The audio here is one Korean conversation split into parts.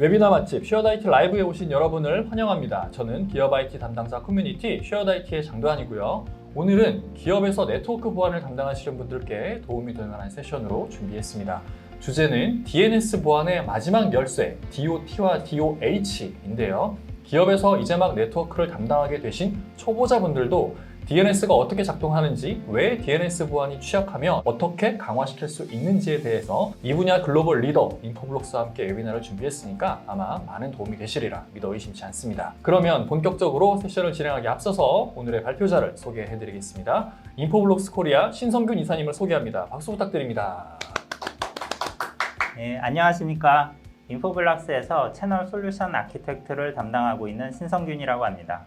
웨비나 맛집 쉐어드 IT 라이브에 오신 여러분을 환영합니다. 저는 기업 IT 담당자 커뮤니티 쉐어드 IT의 장도환이고요. 오늘은 기업에서 네트워크 보안을 담당하시는 분들께 도움이 될 만한 세션으로 준비했습니다. 주제는 DNS 보안의 마지막 열쇠, DOT와 DOH인데요. 기업에서 이제 막 네트워크를 담당하게 되신 초보자분들도 DNS가 어떻게 작동하는지, 왜 DNS 보안이 취약하며 어떻게 강화시킬 수 있는지에 대해서 이 분야 글로벌 리더 인포블록스와 함께 웨비나를 준비했으니까 아마 많은 도움이 되시리라 믿어 의심치 않습니다. 그러면 본격적으로 세션을 진행하기 앞서서 오늘의 발표자를 소개해드리겠습니다. 인포블록스 코리아 신성균 이사님을 소개합니다. 박수 부탁드립니다. 네, 안녕하십니까. 인포블록스에서 채널 솔루션 아키텍트를 담당하고 있는 신성균이라고 합니다.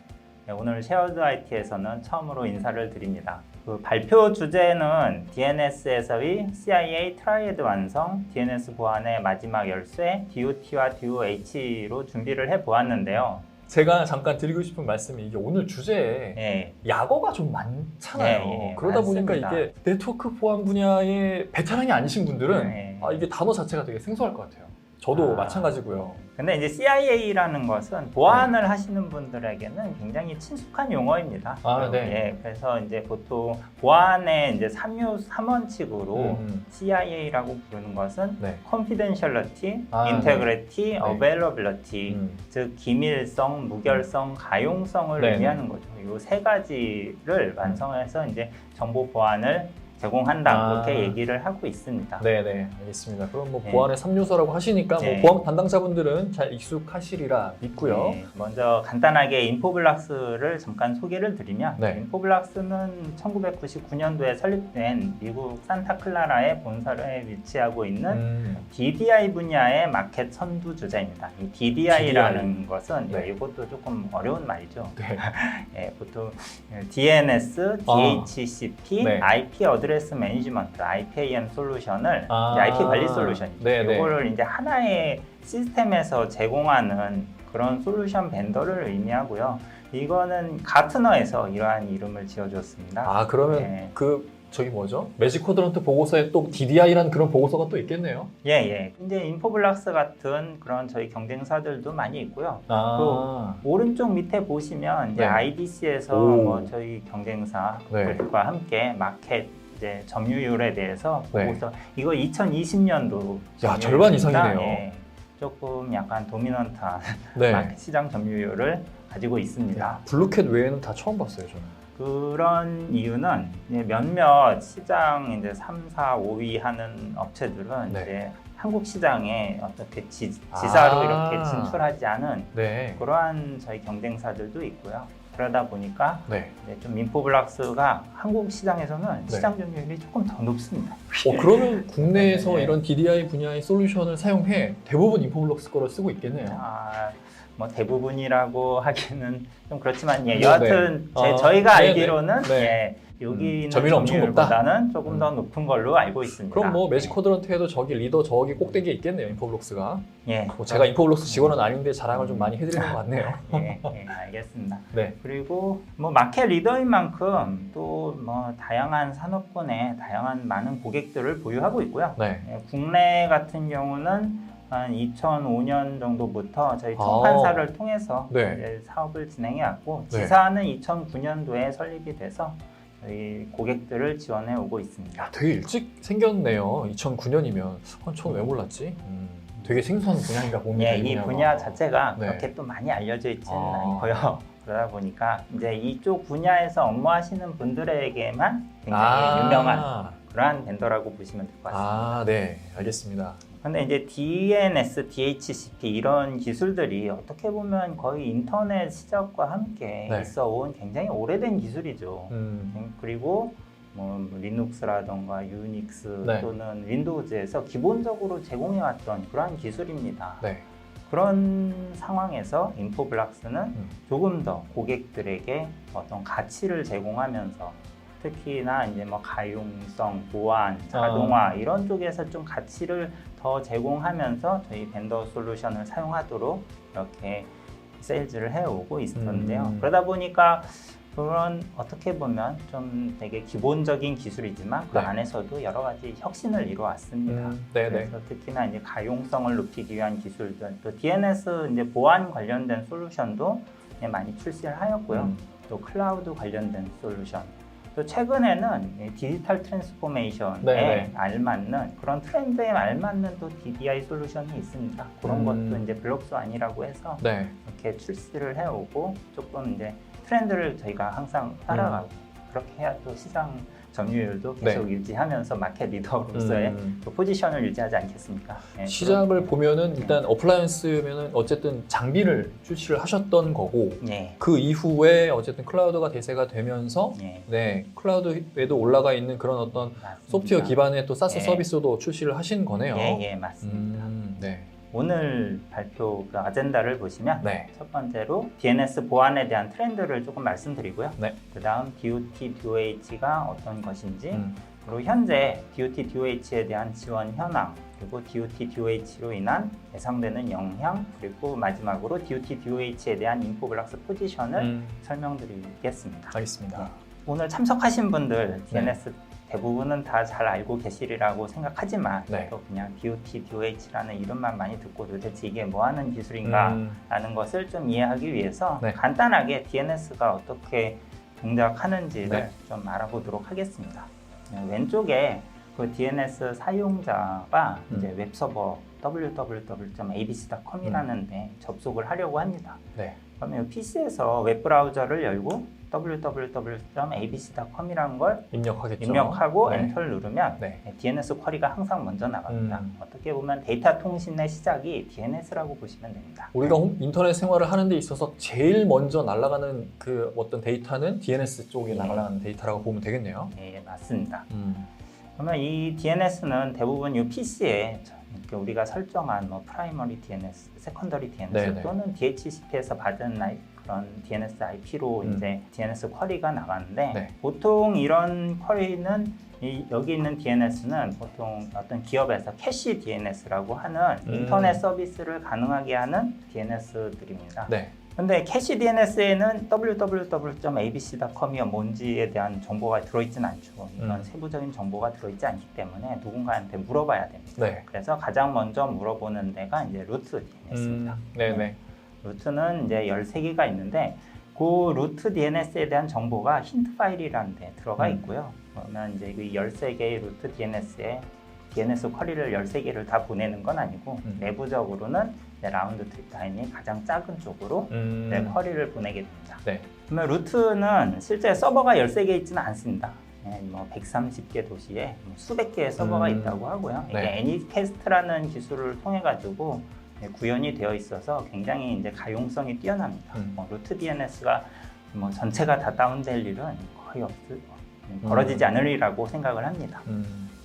네, 오늘 쉐어드 IT에서는 처음으로 인사를 드립니다. 발표 주제는 DNS에서의 CIA 트라이애드 완성, DNS 보안의 마지막 열쇠, DOT와 DOH로 준비를 해보았는데요. 제가 잠깐 드리고 싶은 말씀이 이게 오늘 주제에 네. 약어가 좀 많잖아요. 그러다 많습니다. 보니까 이게 네트워크 보안 분야의 베테랑이 아니신 분들은 네. 이게 단어 자체가 되게 생소할 것 같아요. 저도 마찬가지고요. 근데 이제 CIA라는 것은 보안을 하시는 분들에게는 굉장히 친숙한 용어입니다. 네. 예, 그래서 이제 보통 보안의 이제 3원칙으로 CIA라고 부르는 것은 네. confidentiality, 네. integrity, 네. availability, 즉 기밀성, 무결성, 가용성을 네. 의미하는 거죠. 이 세 가지를 완성해서 이제 정보 보안을 제공한다 그렇게 얘기를 하고 있습니다. 네네, 알겠습니다. 그럼 뭐 네. 보안의 3요소라고 하시니까 네. 뭐 보안 담당자분들은 잘 익숙하시리라 믿고요. 네, 먼저 간단하게 인포블록스를 잠깐 소개를 드리면 네. 인포블록스는 1999년도에 설립된 미국 산타클라라의 본사에 위치하고 있는 DDI 분야의 마켓 선두주자입니다. 이 DDI라는 것은 네. 이것도 조금 어려운 말이죠. 네. 예, 보통 DNS, DHCP, 네. IP 어드레스 매니지먼트, IPAM 솔루션을 이제 IP 관리 솔루션이죠. 네네. 이거를 이제 하나의 시스템에서 제공하는 그런 솔루션 벤더를 의미하고요. 이거는 가트너에서 이러한 이름을 지어줬습니다. 그러면 네. 저기 뭐죠? 매직 쿼드런트 보고서에 또 DDI라는 그런 보고서가 또 있겠네요. 예. 이제 인포블록스 같은 그런 저희 경쟁사들도 많이 있고요. 또 오른쪽 밑에 보시면 이제 네. IDC에서 오. 뭐 저희 경쟁사들과 함께 마켓 이제 점유율에 대해서 네. 보고서 이거 2020년도 야, 절반 이상이네요. 예, 조금 약간 도미넌트한 네. 마켓 시장 점유율을 가지고 있습니다. 블루캣 외에는 다 처음 봤어요, 저는. 그런 이유는 이제 몇몇 시장 이제 3, 4, 5위 하는 업체들은 네. 이제 한국 시장에 어떻게 지사로 이렇게 진출하지 않은 네. 그러한 저희 경쟁사들도 있고요. 그러다 보니까 네. 이제 좀 인포블록스가 한국 시장에서는 네. 시장 점유율이 조금 더 높습니다. 그러면 국내에서 네. 이런 DDI 분야의 솔루션을 사용해 대부분 인포블록스 거를 쓰고 있겠네요. 뭐 대부분이라고 하기는 좀 그렇지만 네. 여하튼 저희가 네. 알기로는 네. 여기 있는 점유율 엄청 높다? 점유율보다는 조금 더 높은 걸로 알고 있습니다. 그럼 뭐 매직 쿼드런트에도 저기 리더 저기 꼭대기에 있겠네요, 인포블록스가. 예. 제가 인포블록스 직원은 아닌데 자랑을 좀 많이 해드리는 것 같네요. 예, 알겠습니다. 네. 그리고 뭐 마켓 리더인 만큼 또 뭐 다양한 산업군에 다양한 많은 고객들을 보유하고 있고요. 네. 예, 국내 같은 경우는 한 2005년 정도부터 저희 청판사를 통해서 네. 이제 사업을 진행해왔고 네. 지사는 2009년도에 설립이 돼서 저희 고객들을 지원해 오고 있습니다. 야, 되게 일찍 생겼네요. 2009년이면. 전 왜 몰랐지? 되게 생소한 분야인가 봅니다. 예, 이 분야 자체가 네. 그렇게 또 많이 알려져 있지는 않고요. 그러다 보니까 이제 이쪽 분야에서 업무하시는 분들에게만 굉장히 유명한 그러한 벤더라고 보시면 될 것 같습니다. 네, 알겠습니다. 근데 이제 DNS, DHCP 이런 기술들이 어떻게 보면 거의 인터넷 시작과 함께 네. 있어온 굉장히 오래된 기술이죠. 그리고 뭐 리눅스라던가 유닉스 네. 또는 윈도우즈에서 기본적으로 제공해왔던 그러한 기술입니다. 네. 그런 상황에서 인포블록스는 조금 더 고객들에게 어떤 가치를 제공하면서 특히나 이제 뭐 가용성, 보안, 자동화 이런 쪽에서 좀 가치를 더 제공하면서 저희 벤더 솔루션을 사용하도록 이렇게 세일즈를 해오고 있었는데요. 그러다 보니까 그런 어떻게 보면 좀 되게 기본적인 기술이지만 그 네. 안에서도 여러 가지 혁신을 이루어왔습니다. 네네. 그래서 특히나 이제 가용성을 높이기 위한 기술들, 또 DNS 이제 보안 관련된 솔루션도 많이 출시를 하였고요. 또 클라우드 관련된 솔루션. 또 최근에는 디지털 트랜스포메이션에 네네. 알맞는 그런 트렌드에 알맞는 또 DDI 솔루션이 있습니다. 그런 것도 이제 블록스완이라고 해서 네. 이렇게 출시를 해오고 조금 이제 트렌드를 저희가 항상 따라가고 그렇게 해야 또 시장 점유율도 계속 유지하면서 마켓 리더로서의 그 포지션을 유지하지 않겠습니까? 네, 시작을 보면은 일단 어플라이언스면은 어쨌든 장비를 출시를 하셨던 거고 네. 그 이후에 어쨌든 클라우드가 대세가 되면서 네. 네, 클라우드에도 올라가 있는 그런 어떤 맞습니다. 소프트웨어 기반의 또 사스 네. 서비스도 출시를 하신 거네요. 예, 맞습니다. 네. 오늘 발표 그 아젠다를 보시면 네. 첫 번째로 DNS 보안에 대한 트렌드를 조금 말씀드리고요. 네. 그 다음 DOT, DOH가 어떤 것인지 그리고 현재 DOT, DOH에 대한 지원 현황 그리고 DOT, DOH로 인한 예상되는 영향 그리고 마지막으로 DOT, DOH에 대한 인포블락스 포지션을 설명드리겠습니다. 알겠습니다. 네. 오늘 참석하신 분들 DNS 대부분은 다 잘 알고 계시리라고 생각하지만 네. 또 그냥 DOT, DOH라는 이름만 많이 듣고 도대체 이게 뭐 하는 기술인가 라는 것을 좀 이해하기 위해서 네. 간단하게 DNS가 어떻게 동작하는지를 네. 좀 알아보도록 하겠습니다. 왼쪽에 그 DNS 사용자가 이제 웹서버 www.abc.com이라는 데 접속을 하려고 합니다. 네. 그러면 PC에서 웹브라우저를 열고 www.abc.com이라는 걸 입력하겠죠. 입력하고 네. 엔터를 누르면 네. DNS 쿼리가 항상 먼저 나갑니다. 어떻게 보면 데이터 통신의 시작이 DNS라고 보시면 됩니다. 우리가 인터넷 생활을 하는 데 있어서 제일 먼저 날아가는 그 어떤 데이터는 DNS 쪽에 날아가는 데이터라고 보면 되겠네요. 네, 맞습니다. 그러면 이 DNS는 대부분 이 PC에 우리가 설정한 뭐 프라이머리 DNS, 세컨더리 DNS 네네. 또는 DHCP에서 받은 그런 DNS IP로 이제 DNS 쿼리가 나가는데 네. 보통 이런 쿼리는 여기 있는 DNS는 보통 어떤 기업에서 캐시 DNS라고 하는 인터넷 서비스를 가능하게 하는 DNS들입니다. 네. 근데 캐시 DNS에는 www.abc.com이 뭔지에 대한 정보가 들어있지는 않죠. 이런 세부적인 정보가 들어있지 않기 때문에 누군가한테 물어봐야 됩니다. 네. 그래서 가장 먼저 물어보는 데가 이제 루트 DNS입니다. 네네. 루트는 이제 13개가 있는데 그 루트 DNS에 대한 정보가 힌트 파일이라는 데 들어가 있고요. 그러면 이제 그 13개의 루트 DNS에 DNS 쿼리를 13개를 다 보내는 건 아니고 내부적으로는 라운드 트립 타임이 가장 작은 쪽으로 쿼리를 보내게 됩니다. 네. 그러면 루트는 실제 서버가 13개 있지는 않습니다. 뭐 130개 도시에 수백 개의 서버가 있다고 하고요. 이게 네. 애니캐스트라는 기술을 통해 가지고 구현이 되어 있어서 굉장히 이제 가용성이 뛰어납니다. 루트 DNS가 뭐 전체가 다 다운될 일은 거의 벌어지지 않을 일이라고 생각을 합니다.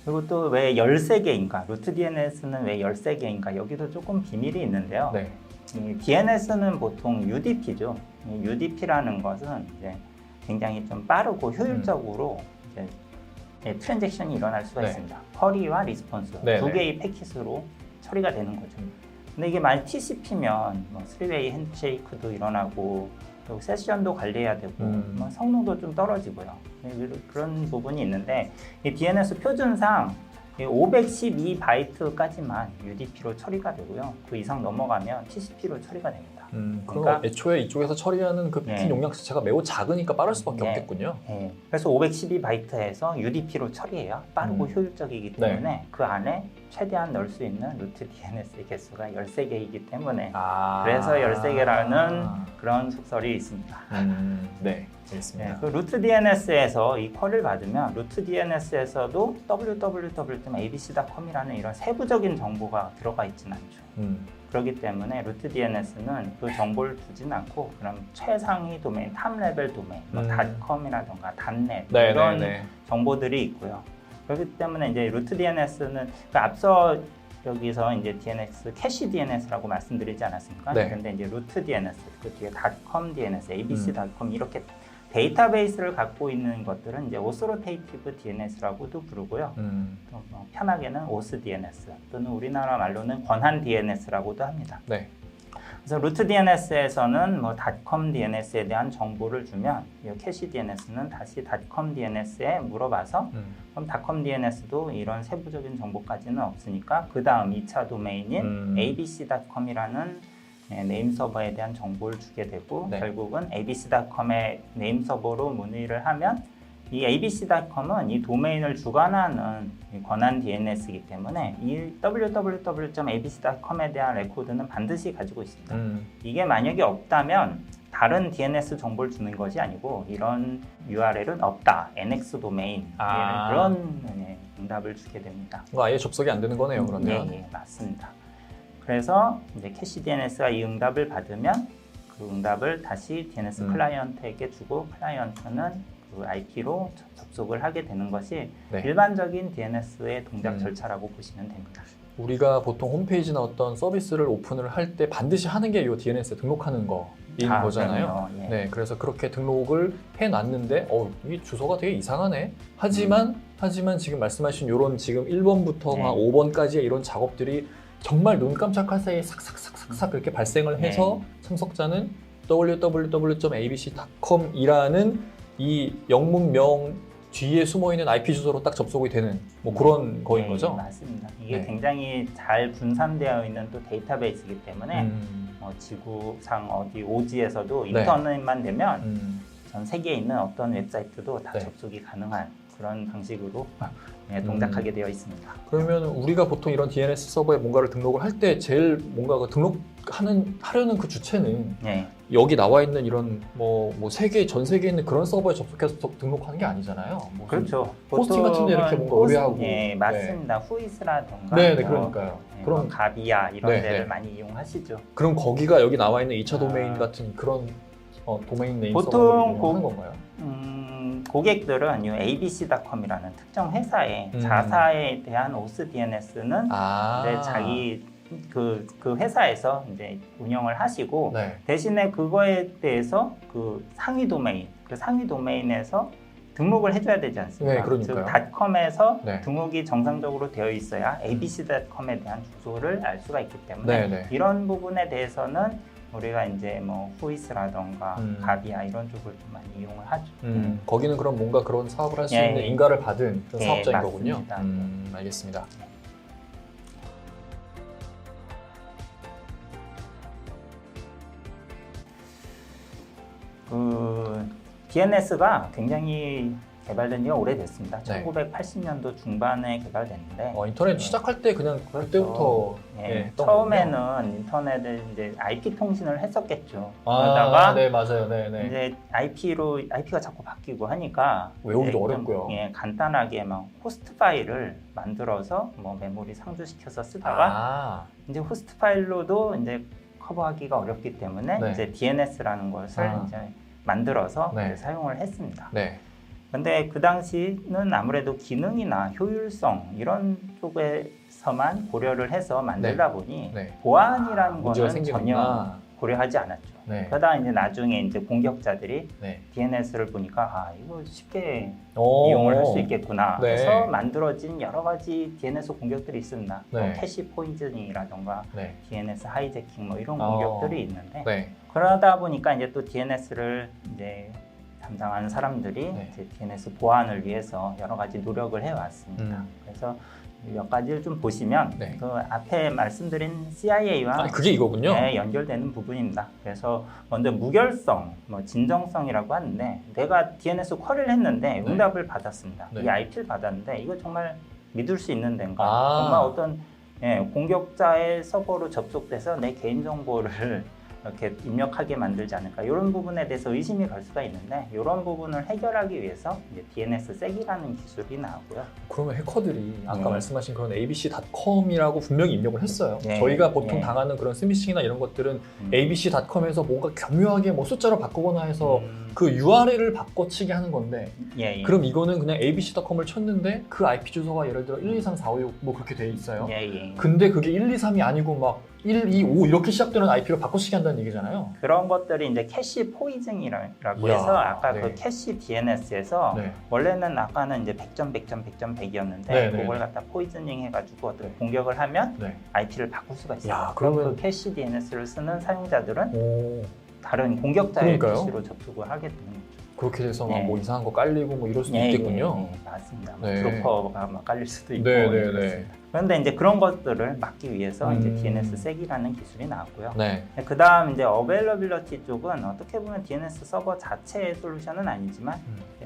그리고 또 왜 13개인가? 루트 DNS는 왜 13개인가? 여기도 조금 비밀이 있는데요. 네. 이 DNS는 보통 UDP죠. 이 UDP라는 것은 이제 굉장히 좀 빠르고 효율적으로 이제 트랜잭션이 일어날 수가 네. 있습니다. 쿼리와 리스폰스 네, 두 네. 개의 패킷으로 처리가 되는 거죠. 근데 이게 만약 TCP면 뭐 3웨이 핸드쉐이크도 일어나고 또 세션도 관리해야 되고 뭐 성능도 좀 떨어지고요. 그런 부분이 있는데 이 DNS 표준상 512바이트까지만 UDP로 처리가 되고요. 그 이상 넘어가면 TCP로 처리가 됩니다. 그러니까 애초에 이쪽에서 처리하는 그 패킷 네. 용량 자체가 매우 작으니까 빠를 수밖에 네. 없겠군요. 네. 그래서 512바이트에서 UDP로 처리해야 빠르고 효율적이기 때문에 네. 그 안에 최대한 넣을 수 있는 루트 DNS의 개수가 13개이기 때문에 아. 그래서 13개라는 그런 속설이 있습니다. 네, 알겠습니다. 네, 그 루트 DNS에서 이 쿼리를 받으면 루트 DNS에서도 www.abc.com이라는 이런 세부적인 정보가 들어가 있지는 않죠. 그렇기 때문에 루트 DNS는 그 정보를 두진 않고 그럼 최상위 도메인, 탑 레벨 도메인, 뭐 .com이라던가 .net 네, 이런 네, 네. 정보들이 있고요. 그렇기 때문에 이제 루트 DNS는 그 앞서 여기서 이제 DNS 캐시 DNS라고 말씀드리지 않았습니까? 네. 그런데 이제 루트 DNS 그 뒤에 .com DNS, abc.com 이렇게 데이터베이스를 갖고 있는 것들은 이제 오서로테이티브 DNS라고도 부르고요. 또 뭐 편하게는 오스 DNS 또는 우리나라 말로는 권한 DNS라고도 합니다. 네. 그래서 루트 DNS에서는 뭐 .com DNS에 대한 정보를 주면 이 캐시 DNS는 다시 .com DNS에 물어봐서 그럼 .com DNS도 이런 세부적인 정보까지는 없으니까 그 다음 2차 도메인인 abc.com이라는 네임 서버에 대한 정보를 주게 되고 네. 결국은 abc.com의 네임 서버로 문의를 하면 이 abc.com은 이 도메인을 주관하는 권한 DNS이기 때문에 이 www.abc.com에 대한 레코드는 반드시 가지고 있습니다. 이게 만약에 없다면 다른 DNS 정보를 주는 것이 아니고 이런 URL은 없다, NX 도메인 그런 응답을 주게 됩니다. 아예 접속이 안 되는 거네요, 그러면. 예, 맞습니다. 그래서 이제 캐시 DNS가 이 응답을 받으면 그 응답을 다시 DNS 클라이언트에게 주고 클라이언트는 그 IP로 접속을 하게 되는 것이 네. 일반적인 DNS의 동작 절차라고 보시면 됩니다. 우리가 보통 홈페이지나 어떤 서비스를 오픈을 할 때 반드시 하는 게 이 DNS에 등록하는 거인 거잖아요. 예. 네, 그래서 그렇게 등록을 해놨는데 이 주소가 되게 이상하네. 하지만 지금 말씀하신 이런 지금 1번부터 네. 5번까지의 이런 작업들이 정말 눈 깜짝할 사이에 삭삭삭삭 그렇게 발생을 해서 참석자는 www.abc.com이라는 이 영문명 뒤에 숨어있는 IP 주소로 딱 접속이 되는 뭐 그런 거인 거죠? 맞습니다. 이게 네. 굉장히 잘 분산되어 있는 또 데이터베이스이기 때문에 지구상 어디 오지에서도 인터넷만 되면 전 세계에 있는 어떤 웹사이트도 다 네. 접속이 가능한 그런 방식으로 동작하게 되어 있습니다. 그러면 우리가 보통 이런 DNS 서버에 뭔가를 등록을 할 때 제일 뭔가 하려는 그 주체는 네. 여기 나와 있는 이런 뭐 세계 전 세계에 있는 그런 서버에 접속해서 등록하는 게 아니잖아요. 그렇죠. 호스팅 같은 데 이렇게 뭔가 의뢰하고. 네, 맞습니다. 후이스라던가 네, 그러니까요. 그럼 가비아 이런 네, 데를 네. 많이 이용하시죠. 그럼 거기가 여기 나와 있는 2차 도메인 같은 그런 도메인 네임 서버를 이용하는 건가요? 고객들은 이 abc.com이라는 특정 회사의 자사에 대한 OS DNS는 이제 자기 그 회사에서 이제 운영을 하시고 네. 대신에 그거에 대해서 그 상위 도메인에서 등록을 해줘야 되지 않습니까? 네, 그러니까요. 즉 .com에서 네. 등록이 정상적으로 되어 있어야 abc.com에 대한 주소를 알 수가 있기 때문에 네. 이런 부분에 대해서는 우리가 이제 뭐 후이스라던가 가비아 이런 쪽을 좀 많이 이용을 하죠. 거기는 그럼 뭔가 그런 사업을 할 수 예, 있는 인가를 받은 그런 예, 사업자인 맞습니다. 거군요. 알겠습니다. 그 DNS가 굉장히 개발된 지가 오래됐습니다. 네. 1980년도 중반에 개발됐는데 인터넷 시작할 때 그냥 그때부터 했던 처음에는 거군요. 인터넷을 이제 IP 통신을 했었겠죠. 그러다가 네 맞아요, 이제 IP가 자꾸 바뀌고 하니까 외우기도 좀, 어렵고요. 간단하게 막 호스트 파일을 만들어서 뭐 메모리 상주시켜서 쓰다가 이제 호스트 파일로도 이제 커버하기가 어렵기 때문에 네. 이제 DNS라는 것을 이제 만들어서 네. 이제 사용을 했습니다. 네. 근데 그 당시는 아무래도 기능이나 효율성 이런 쪽에서만 고려를 해서 만들다 보니 보안이라는 거는 전혀 고려하지 않았죠. 그러다 이제 나중에 이제 공격자들이 DNS를 보니까 이거 쉽게 이용을 할 수 있겠구나 해서 만들어진 여러 가지 DNS 공격들이 있습니다. 캐시 포이즈닝이라던가 DNS 하이제킹 뭐 이런 공격들이 있는데 그러다 보니까 이제 또 DNS를 이제 담당하는 사람들이 이제 DNS 보안을 위해서 여러 가지 노력을 해왔습니다. 그래서 몇 가지를 좀 보시면 그 앞에 말씀드린 CIA와 그게 이거군요. 연결되는 부분입니다. 그래서 먼저 무결성, 뭐 진정성이라고 하는데 내가 DNS 쿼리를 했는데 응답을 받았습니다. 이 IP를 받았는데 이거 정말 믿을 수 있는 데인가? 정말 어떤 공격자의 서버로 접속돼서 내 개인정보를 이렇게 입력하게 만들지 않을까 이런 부분에 대해서 의심이 갈 수가 있는데 이런 부분을 해결하기 위해서 이제 DNS 섹이라는 기술이 나오고요. 그러면 해커들이 아까 말씀하신 그런 abc.com이라고 분명히 입력을 했어요. 저희가 보통 당하는 그런 스미싱이나 이런 것들은 abc.com에서 뭔가 교묘하게 뭐 숫자로 바꾸거나 해서 그 URL을 바꿔치기 하는 건데 예, 예. 그럼 이거는 그냥 abc.com을 쳤는데 그 IP 주소가 예를 들어 1, 2, 3, 4, 5, 6 뭐 그렇게 돼 있어요. 예, 예. 근데 그게 1, 2, 3이 아니고 막 1, 2, 5 이렇게 시작되는 IP로 바꿔치기 한다는 얘기잖아요. 그런 것들이 이제 캐시 포이징이라고 이야, 해서 아까 네. 그 캐시 DNS에서 네. 원래는 아까는 이제 100점, 100점, 100점, 100이었는데 네, 네, 그걸 네. 갖다 포이즈닝 해가지고 어떤 네. 공격을 하면 네. IP를 바꿀 수가 있어요. 야, 그럼 그러면- 그 캐시 DNS를 쓰는 사용자들은 오, 다른 공격자의 그러니까요. 캐시로 접속을 하게 되는 거죠. 그렇게 돼서 막 네. 뭐 이상한 거 깔리고 뭐 이럴 수도 예, 있겠군요. 예, 예, 맞습니다. 네. 드로퍼가 막 깔릴 수도 있고 네, 네, 그렇습니다. 네. 그런데 이제 그런 것들을 막기 위해서 이제 음. DNS 세기라는 기술이 나왔고요. 네. 그 다음 이제 어베일러빌리티 쪽은 어떻게 보면 DNS 서버 자체의 솔루션은 아니지만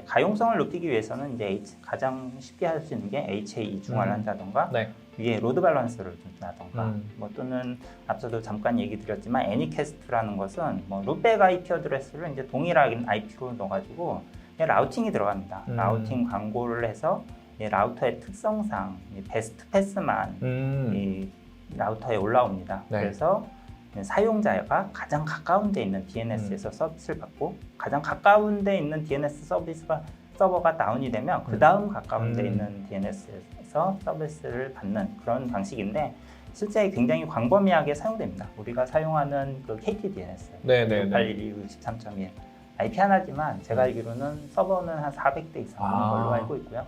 가용성을 높이기 위해서는 이제 가장 쉽게 할 수 있는 게 HA 이중화를 한다던가 네. 위에 로드 밸런스를 준다던가 음. 뭐 또는 앞서도 잠깐 얘기 드렸지만 애니캐스트라는 것은 뭐 룩백 IP 어드레스를 이제 동일한 IP로 넣어가지고 라우팅이 들어갑니다. 라우팅 광고를 해서 이 라우터의 특성상 이 베스트 패스만 이 라우터에 올라옵니다. 네. 그래서 사용자가 가장 가까운 데 있는 DNS에서 서비스를 받고 가장 가까운 데 있는 DNS 서버가 다운이 되면 그 다음 가까운 데 있는 DNS에서 서비스를 받는 그런 방식인데 실제 굉장히 광범위하게 사용됩니다. 우리가 사용하는 그 KT DNS 네네네. 181.263.1 IP 하나지만 제가 알기로는 서버는 한 400대 이상 있는 걸로 알고 있고요.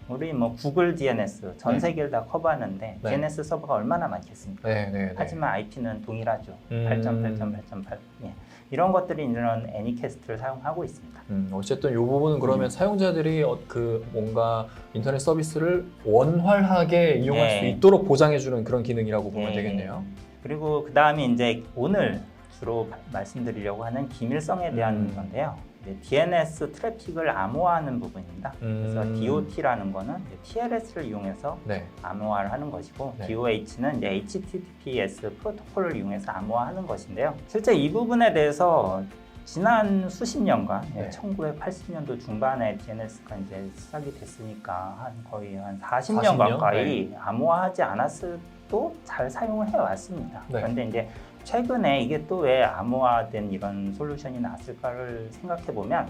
우리 뭐 구글 DNS 전 네. 세계를 다 커버하는데 네. DNS 서버가 얼마나 많겠습니까? 네네네. 하지만 IP는 동일하죠. 8.8.8.8. 예. 이런 것들이 이런 애니캐스트를 사용하고 있습니다. 어쨌든 이 부분은 그러면 사용자들이 그 뭔가 인터넷 서비스를 원활하게 이용할 네. 수 있도록 보장해주는 그런 기능이라고 보면 예. 되겠네요. 그리고 그 다음에 이제 오늘 주로 말씀드리려고 하는 기밀성에 대한 건데요. 이제 DNS 트래픽을 암호화하는 부분입니다. 그래서 DOT라는 거는 이제 TLS를 이용해서 네. 암호화를 하는 것이고 네. DOH는 이제 HTTPS 프로토콜을 이용해서 암호화하는 것인데요. 실제 이 부분에 대해서 지난 수십 년간 네. 1980년도 중반에 DNS가 이제 시작이 됐으니까 거의 한 40년 40년? 가까이 암호화하지 않았어도 잘 사용을 해왔습니다. 네. 그런데 이제 최근에 이게 또 왜 암호화된 이런 솔루션이 나왔을까를 생각해 보면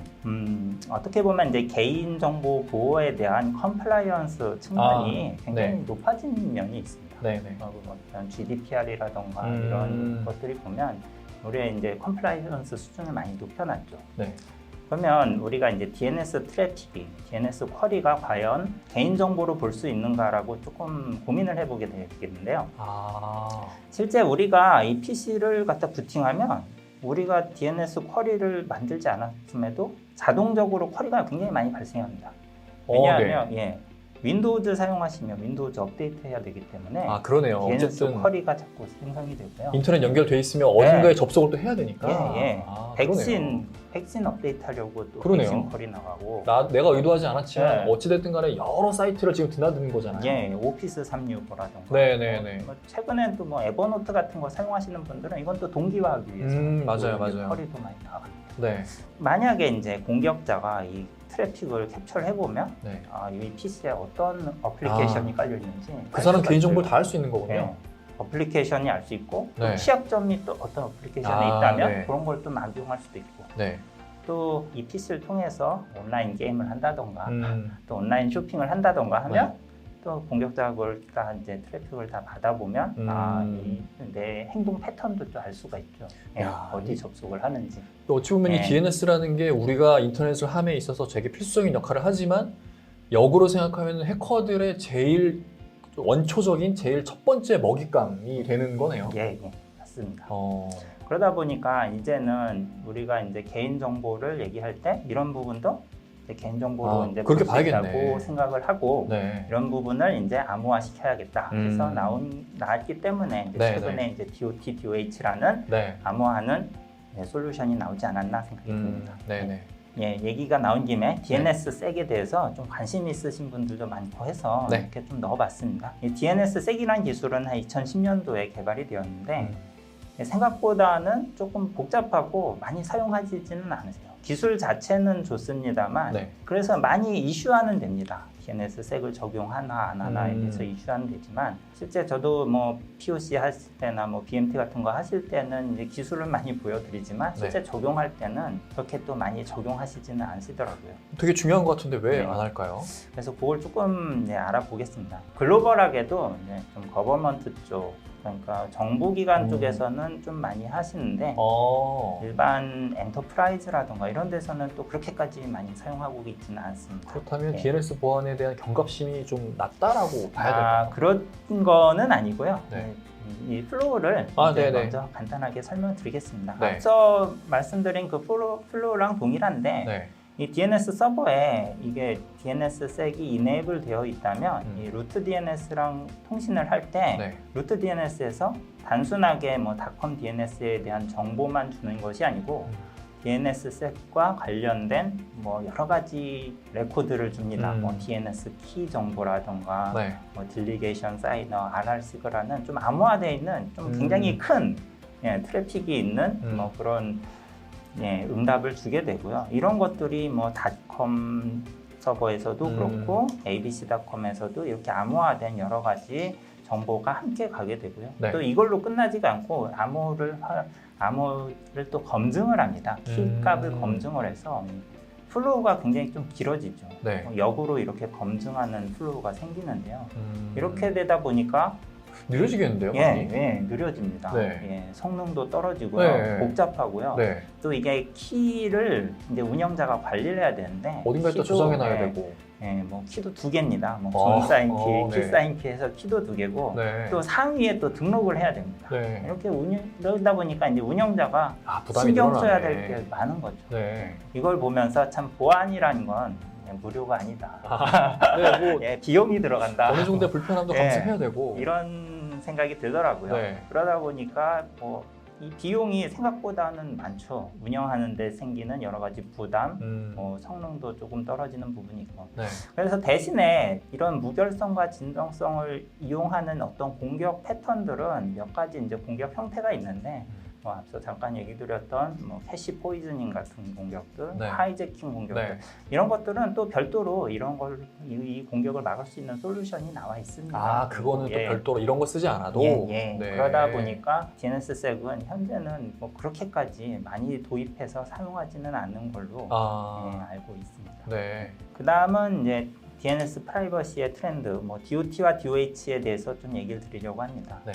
어떻게 보면 이제 개인정보 보호에 대한 컴플라이언스 측면이 굉장히 네. 높아진 면이 있습니다. 네네. 어떤 GDPR이라던가 이런 것들이 보면 우리의 이제 컴플라이언스 수준을 많이 높여놨죠. 네. 그러면 우리가 이제 DNS 트래픽이, DNS 쿼리가 과연 개인정보로 볼 수 있는가라고 조금 고민을 해보게 되겠는데요. 실제 우리가 이 PC를 갖다 부팅하면 우리가 DNS 쿼리를 만들지 않았음에도 자동적으로 쿼리가 굉장히 많이 발생합니다. 왜냐하면 윈도우즈 사용하시면 윈도우즈 업데이트 해야 되기 때문에 그러네요. DNS 어쨌든 쿼리가 자꾸 생성이 되고요. 인터넷 연결돼 있으면 어딘가에 접속을 또 해야 되니까. 백신 업데이트 하려고 또 그러네요. 백신 쿼리 나가고 내가 의도하지 않았지만 네. 어찌됐든 간에 여러 사이트를 지금 드나드는 거잖아요. 오피스 365라던가 네네네. 최근에 또 뭐 에버노트 같은 거 사용하시는 분들은 이건 또 동기화하기 위해서 맞아요. 쿼리도 많이 나갑니다. 네. 만약에 이제 공격자가 이 트래픽을 캡처를 해보면 네. 이 PC에 어떤 어플리케이션이 깔려 있는지 그 사람 개인정보를 다 알 수 있는 거군요. 네. 어플리케이션이 알 수 있고 또 네. 취약점이 또 어떤 어플리케이션에 있다면 네. 그런 걸 또 악용할 수도 있고 네. 또 이 PC를 통해서 온라인 게임을 한다던가 또 온라인 쇼핑을 한다던가 하면 또 공격자가 그걸 다 이제 트래픽을 다 받아보면 내 행동 패턴도 또 알 수가 있죠. 어디 접속을 하는지. 또 어찌 보면 이 DNS라는 게 우리가 인터넷을 함에 있어서 되게 필수적인 역할을 하지만 역으로 생각하면 해커들의 제일 원초적인 제일 첫 번째 먹잇감이 되는 거네요. 맞습니다. 그러다 보니까 이제는 우리가 이제 개인 정보를 얘기할 때 이런 부분도 이제 개인 정보로 이제 그렇게 볼 수 있다고 봐야겠네. 생각을 하고 네. 이런 부분을 이제 암호화 시켜야겠다. 그래서 나왔기 때문에 이제 네, 최근에 이제 DOT, DOH라는 네. 암호화하는 솔루션이 나오지 않았나 생각이 듭니다. 네네. 얘기가 나온 김에 DNS 섹에 대해서 좀 관심 있으신 분들도 많고 해서 네. 이렇게 좀 넣어봤습니다. 이 DNS 섹이라는 기술은 한 2010년도에 개발이 되었는데 생각보다는 조금 복잡하고 많이 사용하지는 않으세요. 기술 자체는 좋습니다만 네. 그래서 많이 이슈화는 됩니다. DNS색을 적용하나 안 하나에 대해서 이슈화는 되지만 실제 저도 뭐 POC 하실 때나 뭐 BMT 같은 거 하실 때는 이제 기술을 많이 보여드리지만 실제 적용할 때는 그렇게 또 많이 적용하시지는 않으시더라고요. 되게 중요한 것 같은데 왜 네. 안 할까요? 그래서 그걸 조금 알아보겠습니다. 글로벌하게도 좀 거버먼트 쪽, 그러니까 정부기관 쪽에서는 좀 많이 하시는데 일반 엔터프라이즈라든가 이런 데서는 또 그렇게까지 많이 사용하고 있지는 않습니다. 그렇다면 네. DNS 보안에 대한 경각심이 좀 낮다라고 봐야 될까요? 그런 거는 아니고요. 네. 이 플로우를 네네. 먼저 간단하게 설명드리겠습니다. 네. 앞서 말씀드린 그 플로우랑 동일한데 네. 이 DNS 서버에 이게 DNS색이 이네이블 되어 있다면 이 루트 DNS랑 통신을 할 때 네. 루트 DNS에서 단순하게 뭐 닷컴 DNS에 대한 정보만 주는 것이 아니고 DNS색과 관련된 뭐 여러 가지 레코드를 줍니다. 뭐 DNS 키 정보라던가 네. 뭐 딜리게이션 사이너, RR 시그라는 좀 암호화되어 있는 좀 굉장히 큰 트래픽이 있는 뭐 그런 응답을 주게 되고요. 이런 것들이 뭐 닷컴 서버에서도 그렇고 abc.com에서도 이렇게 암호화된 여러 가지 정보가 함께 가게 되고요. 네. 또 이걸로 끝나지가 않고 암호를 또 검증을 합니다. 키 값을 검증을 해서 플로우가 굉장히 좀 길어지죠. 네. 역으로 이렇게 검증하는 플로우가 생기는데요. 이렇게 되다 보니까 느려지겠는데요? 많이? 느려집니다. 네. 성능도 떨어지고요. 네. 복잡하고요. 네. 또 이게 키를 이제 운영자가 관리를 해야 되는데 어딘가에 또 키도, 저장해놔야 되고. 뭐 키도 2개입니다. 뭐 존 사인 키, 키 네. 사인 키 해서 키도 2개고 네. 또 상위에 또 등록을 해야 됩니다. 네. 이렇게 그러다 보니까 이제 운영자가 부담이 신경 늘어나네. 써야 될 게 많은 거죠. 네. 이걸 보면서 참 보안이라는 건 그냥 무료가 아니다. 네, 뭐 비용이 들어간다. 어느 정도의 불편함도 네. 감수해야 되고. 이런 생각이 들더라고요. 네. 그러다 보니까 뭐 이 비용이 생각보다는 많죠. 운영하는 데 생기는 여러 가지 부담, 성능도 조금 떨어지는 부분이 있고. 네. 그래서 대신에 이런 무결성과 진정성을 이용하는 어떤 공격 패턴들은 몇 가지 이제 공격 형태가 있는데 앞서 잠깐 얘기 드렸던 뭐 캐시 포이즈닝 같은 공격들, 네. 하이제킹 공격들 네. 이런 것들은 또 별도로 이런 걸 이 공격을 막을 수 있는 솔루션이 나와 있습니다. 그거는 또 별도로 이런 거 쓰지 않아도. 네. 그러다 보니까 DNS색은 현재는 뭐 그렇게까지 많이 도입해서 사용하지는 않는 걸로 알고 있습니다. 네. 그 다음은 이제 DNS 프라이버시의 트렌드, 뭐 DOT와 DOH에 대해서 좀 얘기를 드리려고 합니다. 네.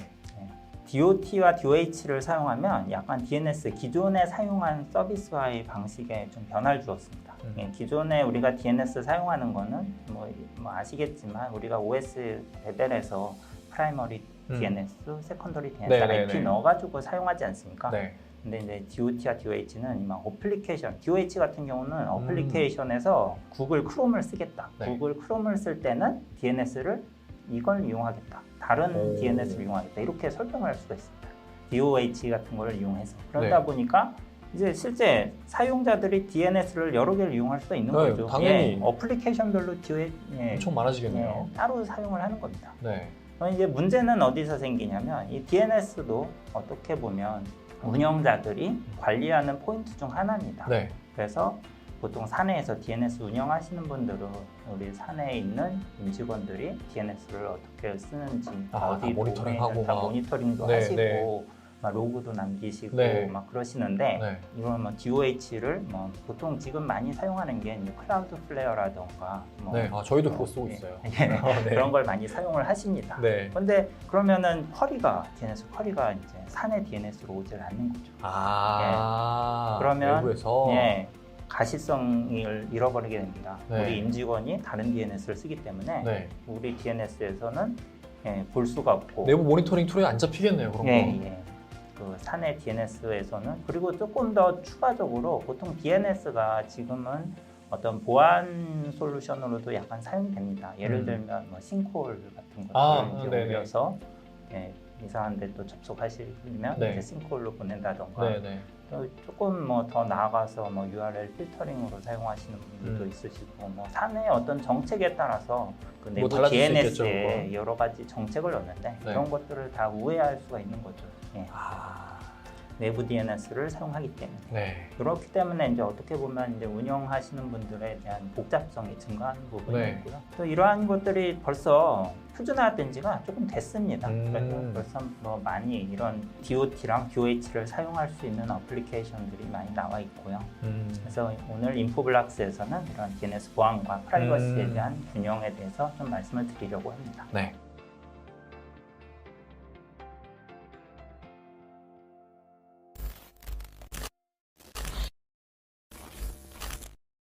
DOT와 DOH를 사용하면 약간 DNS 기존에 사용한 서비스와의 방식에 좀 변화를 주었습니다. 기존에 우리가 DNS 사용하는 거는 뭐 아시겠지만 우리가 OS 레벨에서 프라이머리 DNS, 세컨더리 DNS, IP 넣어가지고 사용하지 않습니까? 네. 근데 이제 DOT와 DOH는 이만 어플리케이션, DOH 같은 경우는 어플리케이션에서 구글 크롬을 쓰겠다. 네. 구글 크롬을 쓸 때는 DNS를 이걸 이용하겠다. 다른 DNS를 이용하겠다. 이렇게 설정을 할 수가 있습니다. DOH 같은 걸 이용해서. 그러다 보니까 이제 실제 사용자들이 DNS를 여러 개를 이용할 수가 있는 거죠. 당연히. 어플리케이션별로 DOH 엄청 많아지겠네요. 따로 사용을 하는 겁니다. 네. 이제 문제는 어디서 생기냐면 이 DNS도 어떻게 보면 운영자들이 관리하는 포인트 중 하나입니다. 네. 그래서 보통 사내에서 DNS 운영하시는 분들은 우리 사내에 있는 임직원들이 DNS를 어떻게 쓰는지 어디 모니터링하고 다 모니터링도 하시고 막 로그도 남기시고 막 그러시는데 이런 뭐 DOH를 뭐 보통 지금 많이 사용하는 게 이제 클라우드 플레어라던가 저희도 그거 쓰고 있어요. 그런 걸 많이 사용을 하십니다. 그런데 그러면은 DNS 쿼리가 이제 사내 DNS로 오질 않는 거죠. 그러면 외부에서 가시성을 잃어버리게 됩니다. 우리 임직원이 다른 DNS를 쓰기 때문에 우리 DNS에서는 볼 수가 없고 내부 모니터링 툴에 안 잡히겠네요. 그런 거. 그 사내 DNS에서는 그리고 조금 더 추가적으로 보통 DNS가 지금은 어떤 보안 솔루션으로도 약간 사용됩니다. 예를 들면 뭐 싱크홀 같은 것들을 이제 올려서 이상한 데 또 접속하시면 이제 싱크홀로 보낸다던가 또 조금 뭐 더 나아가서 뭐 URL 필터링으로 사용하시는 분들도 있으시고 뭐 사내의 어떤 정책에 따라서 그 내부 DNS에 여러 가지 정책을 넣는데 그런 것들을 다 우회할 수가 있는 거죠. 내부 DNS를 사용하기 때문에. 네. 그렇기 때문에 이제 어떻게 보면 이제 운영하시는 분들에 대한 복잡성이 증가하는 부분이 네. 있고요. 또 이러한 것들이 벌써 표준화된 지가 조금 됐습니다. 그래서 벌써 뭐 많이 이런 DOT랑 QH를 사용할 수 있는 어플리케이션들이 많이 나와 있고요. 그래서 오늘 인포블락스에서는 이런 DNS 보안과 프라이버시에 대한 균형에 대해서 좀 말씀을 드리려고 합니다. 네.